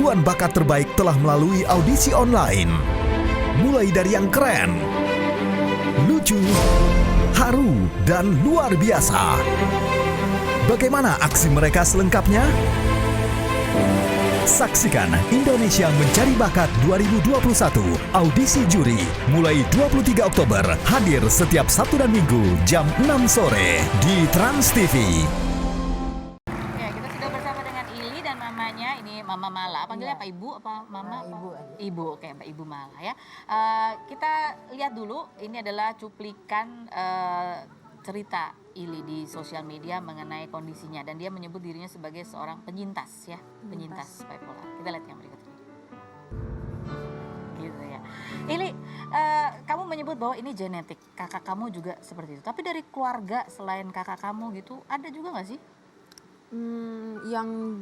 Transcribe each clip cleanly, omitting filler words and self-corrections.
Ribuan bakat terbaik telah melalui audisi online. Mulai dari yang keren, lucu, haru, dan luar biasa. Bagaimana aksi mereka selengkapnya? Saksikan Indonesia Mencari Bakat 2021 audisi juri mulai 23 Oktober, hadir setiap Sabtu dan Minggu jam 6 sore di Trans TV. Ya, kita sudah bersama dengan Ili dan mamanya, ini Mama Mala. Panggilnya apa, Ibu apa Mama? Ibu. Ibu, oke, Mbak Ibu Mala ya. Kita lihat dulu, ini adalah cuplikan cerita Ili di sosial media mengenai kondisinya, dan dia menyebut dirinya sebagai seorang penyintas ya, penyintas bipolar. Kita lihat yang berikut ini. Gitu ya. Ili, kamu menyebut bahwa ini genetik, kakak kamu juga seperti itu. Tapi dari keluarga selain kakak kamu gitu, ada juga nggak sih? Yang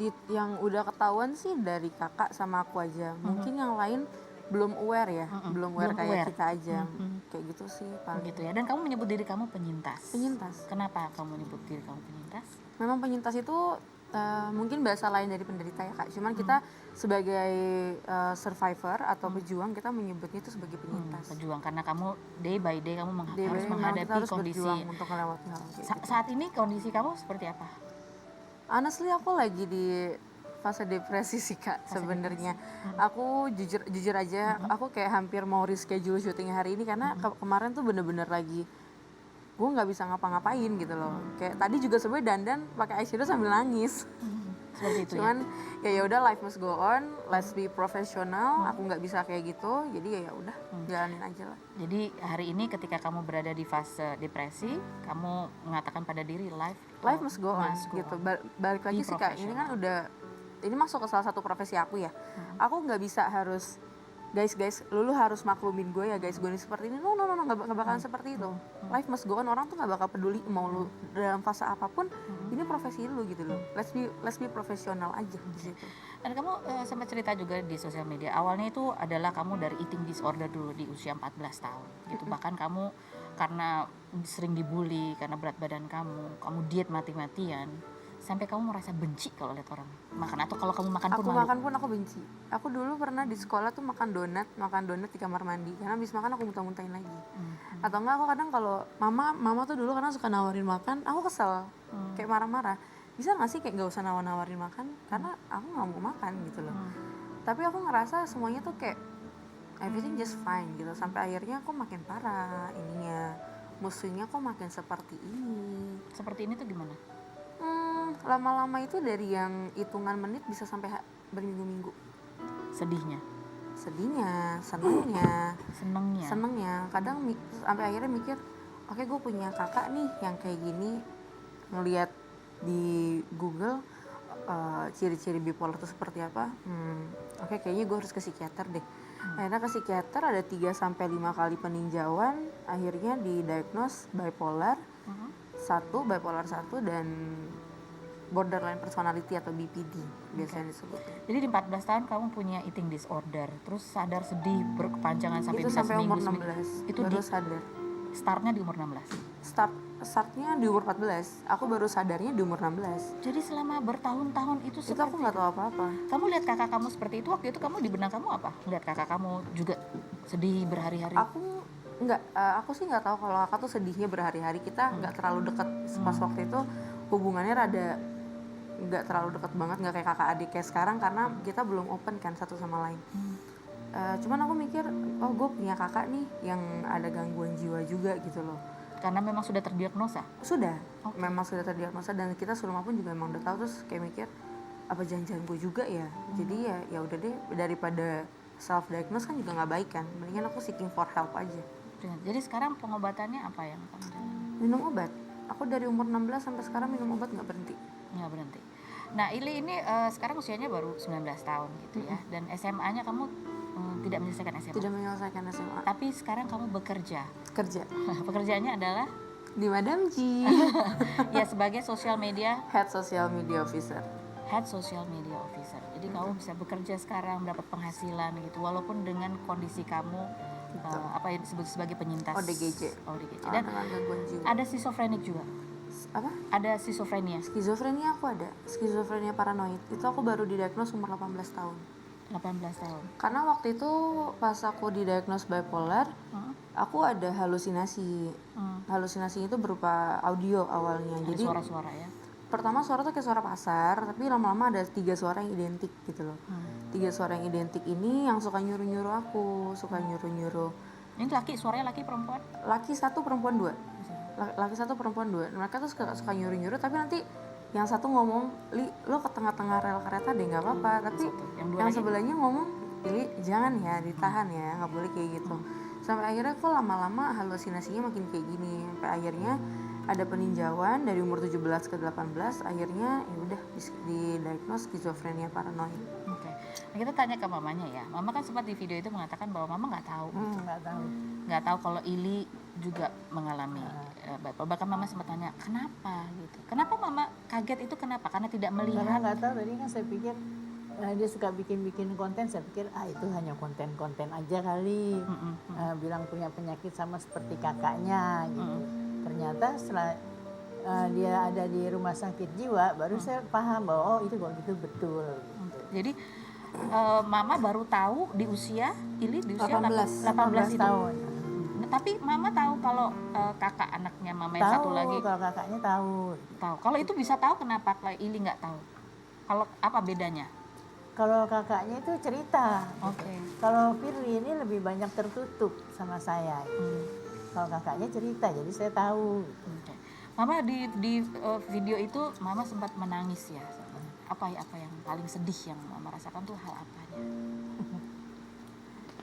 udah ketahuan sih dari kakak sama aku aja. Mungkin yang lain belum aware ya, belum aware kayak kita aja. Kayak gitu sih paling. Gitu ya. Dan kamu menyebut diri kamu penyintas. Penyintas. Kenapa kamu menyebut diri kamu penyintas? Memang penyintas itu mungkin bahasa lain dari penderita ya Kak. Cuman kita sebagai survivor atau pejuang, kita menyebutnya itu sebagai penyintas. Pejuang, karena kamu day by day kamu harus Kita menghadapi harus kondisi. berjuang untuk melewati hal kayak gitu. Saat ini kondisi kamu seperti apa? Honestly aku lagi di fase depresi sih Kak sebenarnya. Aku jujur aja, aku kayak hampir mau reschedule syuting hari ini karena kemarin tuh bener-bener lagi gue nggak bisa ngapa-ngapain gitu loh. Kayak tadi juga sebenarnya dandan pakai eyeshadow sambil nangis. Seperti itu. Cuman ya udah, life must go on, let's be professional. Aku nggak bisa kayak gitu, jadi ya udah jalanin aja lah. Jadi hari ini ketika kamu berada di fase depresi, kamu mengatakan pada diri life Must go on gitu. Balik lagi sih Kak, ini kan ini masuk ke salah satu profesi aku ya. Aku nggak bisa harus guys lu harus maklumin gue ya guys, gue ini seperti ini. No, nggak bakalan seperti itu. Life must go on, orang tuh nggak bakal peduli mau lu dalam fase apapun. Ini profesi lu gitu loh. Let's be profesional aja di situ. Dan kamu sempat cerita juga di sosial media, awalnya itu adalah kamu dari eating disorder dulu di usia 14 tahun gitu. Bahkan kamu karena sering dibully karena berat badan kamu diet mati-matian, sampai kamu merasa benci kalau lihat orang makan, atau kalau kamu makan pun malu. Makan pun aku benci. Aku dulu pernah di sekolah tuh makan donat di kamar mandi, karena habis makan aku muntah-muntahin lagi. Atau enggak, aku kadang kalau mama tuh dulu karena suka nawarin makan, aku kesel, kayak marah-marah. Bisa nggak sih kayak nggak usah nawarin makan, karena aku nggak mau makan gitu loh. Tapi aku ngerasa semuanya tuh kayak everything just fine gitu, sampai akhirnya aku makin parah ininya, musuhnya kok makin seperti ini. Seperti ini tuh gimana? Lama-lama itu dari yang hitungan menit bisa sampai berminggu-minggu. Sedihnya, senengnya. Kadang sampai akhirnya mikir, oke, gue punya kakak nih yang kayak gini. Ngelihat di Google ciri-ciri bipolar itu seperti apa. Oke, kayaknya gue harus ke psikiater deh. Akhirnya ke psikiater, ada 3-5 kali peninjauan, akhirnya didiagnose bipolar 1 dan borderline personality atau BPD biasanya disebutnya. Jadi di 14 tahun kamu punya eating disorder, terus sadar sedih berkepanjangan sampai itu bisa sampai seminggu. umur 16 itu baru sadar. Startnya di umur 16. Startnya di umur 14. Aku baru sadarnya di umur 16. Jadi selama bertahun-tahun itu aku nggak tahu apa-apa. Kamu lihat kakak kamu seperti itu, waktu itu kamu di benak kamu apa? Lihat kakak kamu juga sedih berhari-hari? Aku sih nggak tahu kalau kakak tuh sedihnya berhari-hari. Kita nggak terlalu dekat pas waktu itu, hubungannya rada nggak terlalu dekat banget, nggak kayak kakak adik kayak sekarang, karena kita belum open kan satu sama lain. Cuman aku mikir, oh gue punya kakak nih yang ada gangguan jiwa juga gitu loh. Karena memang sudah terdiagnosa? Sudah, memang sudah terdiagnosa, dan kita serumah pun juga memang udah tahu. Terus kayak mikir, apa jangan-jangan gue juga ya? Jadi ya udah deh, daripada self diagnose kan juga nggak baik kan, mendingan aku seeking for help aja. Jadi sekarang pengobatannya apa yang kamu jalani? Minum obat. Aku dari umur 16 sampai sekarang minum obat nggak berhenti. Nggak berhenti. Nah, Ili ini sekarang usianya baru 19 tahun gitu ya, dan SMA-nya kamu tidak menyelesaikan SMA? Tidak menyelesaikan SMA. Tapi sekarang kamu bekerja? Kerja. Pekerjaannya adalah? Di Madam G. Ya, sebagai social media? Head Social Media Officer. Head Social Media Officer. Jadi kamu bisa bekerja sekarang, mendapat penghasilan gitu, walaupun dengan kondisi kamu apa yang disebut sebagai penyintas ODGJ. Dan ada schizophrenic juga? Apa? Ada schizophrenia? Skizofrenia aku ada. Skizofrenia paranoid. Itu aku baru didiagnos umur 18 tahun. 18 tahun. Karena waktu itu pas aku didiagnose bipolar, aku ada halusinasi. Halusinasi itu berupa audio awalnya. Ada Jadi suara-suara ya. pertama suara tuh kayak suara pasar, tapi lama-lama ada 3 suara yang identik gitu loh. 3 suara yang identik ini yang suka nyuruh-nyuruh aku, suka nyuruh-nyuruh. Ini suaranya laki perempuan? Laki 1 perempuan 2. Laki 1 perempuan 2. Mereka tuh suka nyuruh-nyuruh, tapi nanti yang satu ngomong, "Li, lo ke tengah-tengah rel kereta deh, nggak apa-apa." Tapi yang sebelahnya ngomong, "Li, jangan ya, ditahan ya, nggak boleh kayak gitu." Sampai akhirnya kok lama-lama halusinasinya makin kayak gini. Sampai akhirnya ada peninjauan dari umur 17 ke 18, akhirnya ya udah didiagnose skizofrenia paranoid. Oke. Nah, kita tanya ke mamanya ya. Mama kan sempat di video itu mengatakan bahwa mama nggak tahu. Nggak tahu kalau Ili juga mengalami bipolar. Bahkan mama sempat tanya, kenapa gitu? Kenapa mama kaget itu kenapa? Karena tidak Karena melihat. nggak tahu, tadi kan saya pikir dia suka bikin konten, saya pikir itu hanya konten-konten aja kali. Bilang punya penyakit sama seperti kakaknya gitu. Ternyata setelah dia ada di rumah sakit jiwa, baru saya paham bahwa oh itu kok gitu betul. Gitu. Jadi mama baru tahu di usia Ili di usia 18 18 itu. tahun. Nah, tapi mama tahu kalau kakak anaknya mama yang satu lagi Kalau kakaknya tahu. tahu. Kalau itu bisa tahu kenapa kalau Ili nggak tahu? Kalau apa bedanya? Kalau kakaknya itu cerita. Oke. Kalau Firly ini lebih banyak tertutup sama saya. Kalau kakaknya cerita, jadi saya tahu. Oke. Mama di video itu mama sempat menangis ya. Apa yang paling sedih yang mama rasakan tuh hal apanya?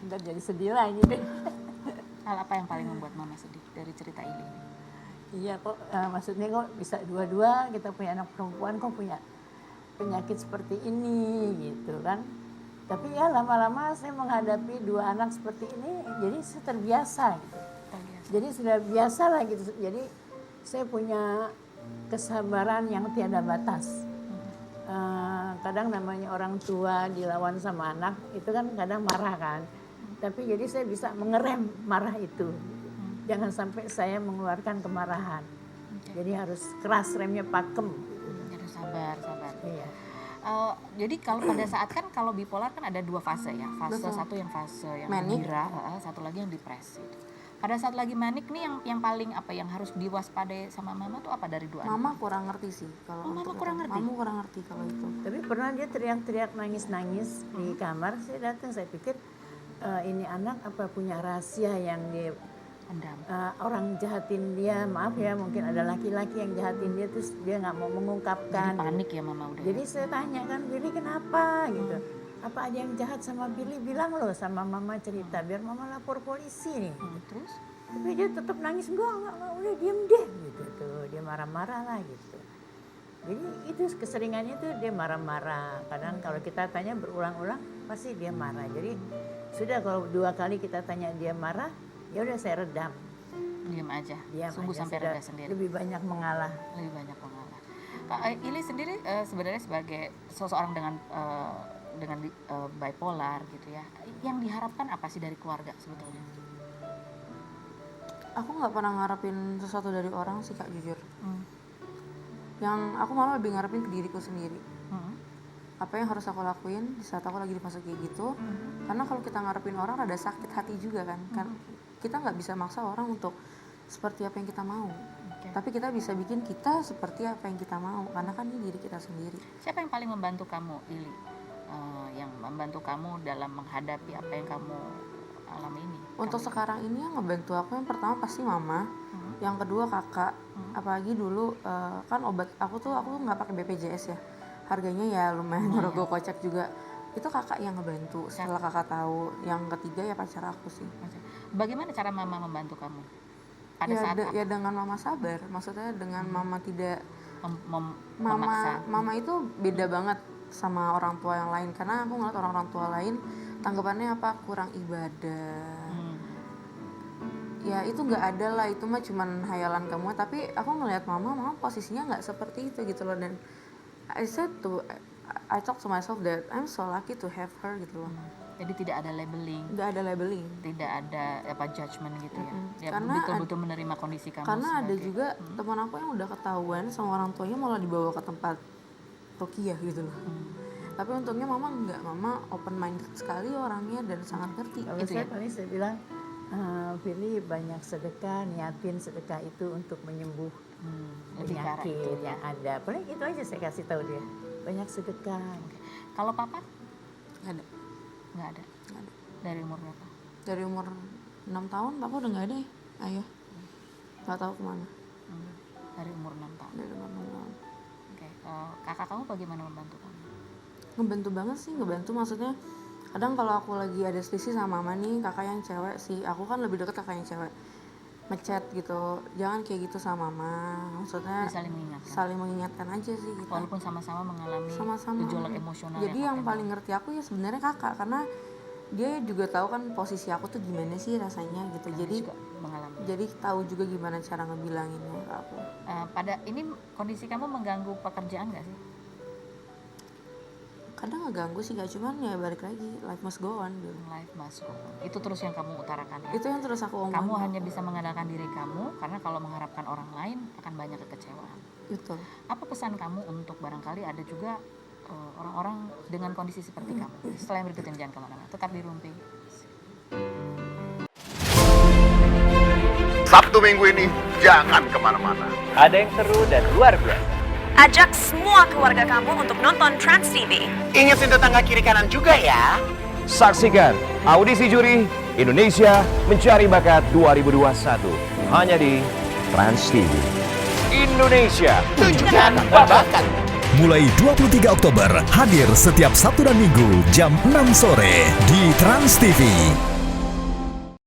Ntar jadi sedih lagi deh. Hal apa yang paling membuat mama sedih dari cerita ini? Iya kok, maksudnya kok bisa dua-dua kita punya anak perempuan kok punya penyakit seperti ini gitu kan. Tapi ya lama-lama saya menghadapi 2 anak seperti ini, jadi saya terbiasa gitu. Jadi sudah biasa lah gitu. Jadi saya punya kesabaran yang tiada batas. Kadang namanya orang tua dilawan sama anak itu kan kadang marah kan. Tapi jadi saya bisa mengerem marah itu. Jangan sampai saya mengeluarkan kemarahan. Jadi harus keras remnya pakem. Harus sabar. Iya. Jadi kalau pada saat kan kalau bipolar kan ada 2 fase ya. Fase Betul. satu yang fase yang Manic. gembira, satu lagi yang depresi. Pada saat lagi manik nih yang paling apa yang harus diwaspadai sama mama tuh apa dari 2 anak? Mama kurang ngerti sih kalau Oh, mama untuk kurang itu. ngerti? Mama kurang ngerti kalau itu. Tapi pernah dia teriak-teriak nangis-nangis di kamar, saya datang, saya pikir ini anak apa punya rahasia yang dia Pendam. orang jahatin dia, maaf ya mungkin ada laki-laki yang jahatin dia terus dia nggak mau Jadi mengungkapkan. panik ya mama udah. Jadi saya tanya kan, Billy kenapa gitu? Apa ada yang jahat sama Billy? Bilang loh sama mama cerita biar mama lapor polisi nih. Terus? Tapi dia tetap nangis, enggak, udah diem deh gitu tuh. Dia marah-marah lah gitu. Jadi itu keseringannya tuh dia marah-marah. Kadang kalau kita tanya berulang-ulang pasti dia marah. Jadi sudah kalau 2 kali kita tanya dia marah, ya udah saya redam. Diam aja. Diam Sungguh aja, sampai sudah reda sendiri. lebih banyak mengalah. Lebih banyak mengalah. Kak Ili sendiri sebenarnya sebagai seseorang dengan bipolar gitu ya. Yang diharapkan apa sih dari keluarga sebetulnya? Aku nggak pernah ngarepin sesuatu dari orang sih Kak, jujur. Yang aku malah lebih ngarepin ke diriku sendiri. Apa yang harus aku lakuin di saat aku lagi di fase kayak gitu. Karena kalau kita ngarepin orang rada sakit hati juga kan. Kan kita nggak bisa maksa orang untuk seperti apa yang kita mau. Tapi kita bisa bikin kita seperti apa yang kita mau. Karena kan ini diri kita sendiri. Siapa yang paling membantu kamu, Ili? Yang membantu kamu dalam menghadapi apa yang kamu alami ini? Untuk sekarang ini yang ngebantu aku yang pertama pasti mama, yang kedua kakak. Apalagi dulu kan obat aku tuh nggak pakai BPJS ya, harganya ya lumayan merogoh kocek juga. Itu kakak yang ngebantu setelah kakak tahu. Yang ketiga ya pacar aku sih. Bagaimana cara mama membantu kamu pada saat Ya dengan mama sabar, maksudnya dengan mama tidak memaksa? mama itu beda banget sama orang tua yang lain, karena aku ngeliat orang tua lain tanggapannya apa, kurang ibadah. Ya itu nggak ada lah, itu mah cuman hayalan kamu. Tapi aku ngeliat mama posisinya nggak seperti itu gitu loh. Dan I talk to myself that I'm so lucky to have her gitu loh. Jadi tidak ada labeling, Nggak ada labeling. tidak ada judgment gitu ya. Ya Karena betul-betul menerima kondisi kamu. Karena ada sebagai- juga teman aku yang udah ketahuan sama orang tuanya malah dibawa ke tempat Ruqyah gitu loh. Tapi untungnya mama enggak, mama open minded sekali orangnya dan sangat ngerti. Kalau Gitu saya ya? paling saya bilang, Firly banyak sedekah, niatin sedekah itu untuk menyembuh lebih ke arah penyakit itu ya. yang ada. Paling itu aja saya kasih tahu dia. Banyak sedekah. Kalau papa Nggak ada. nggak ada. Nggak ada. Dari umur berapa? Dari umur 6 tahun papa udah nggak ada ya, ayah. Nggak tahu kemana. Dari umur 6 tahun. Dari umur 6 tahun. Oke. Kakak kamu bagaimana membantu kamu? Ngebantu banget sih, ngebantu maksudnya. Kadang kalau aku lagi ada selisih sama mama nih, kakak yang cewek sih, aku kan lebih deket kakak yang cewek, ngechat gitu, jangan kayak gitu sama mama, maksudnya Saling mengingatkan. saling mengingatkan aja sih kita. Walaupun sama-sama mengalami Sama-sama. gejolak emosional. Jadi yang paling ngerti aku ya sebenarnya kakak, karena dia juga tahu kan posisi aku tuh gimana sih rasanya gitu. Jadi juga mengalami. jadi tahu juga gimana cara ngebilanginnya ke aku. Pada ini kondisi kamu mengganggu pekerjaan nggak sih? Kadang ngeganggu sih, gak cuman ya balik lagi, life must go on gitu. Life must go on. Itu terus yang kamu utarakan ya. Itu yang terus aku omongin. Kamu hanya bisa mengandalkan diri kamu karena kalau mengharapkan orang lain akan banyak kekecewaan. Betul. Apa pesan kamu untuk barangkali ada juga orang-orang dengan kondisi seperti kamu? Setelah yang berikut ini jangan kemana-mana, tetap di Rumpi. Sabtu Minggu ini jangan kemana-mana. Ada yang seru dan luar biasa. Ajak semua keluarga kamu untuk nonton Trans TV. Ingetin tetangga kiri kanan juga ya. Saksikan audisi juri Indonesia Mencari Bakat 2021 hanya di Trans TV. Indonesia Tunjukkan bakat. Mulai 23 Oktober hadir setiap Sabtu dan Minggu jam 6 sore di Trans TV.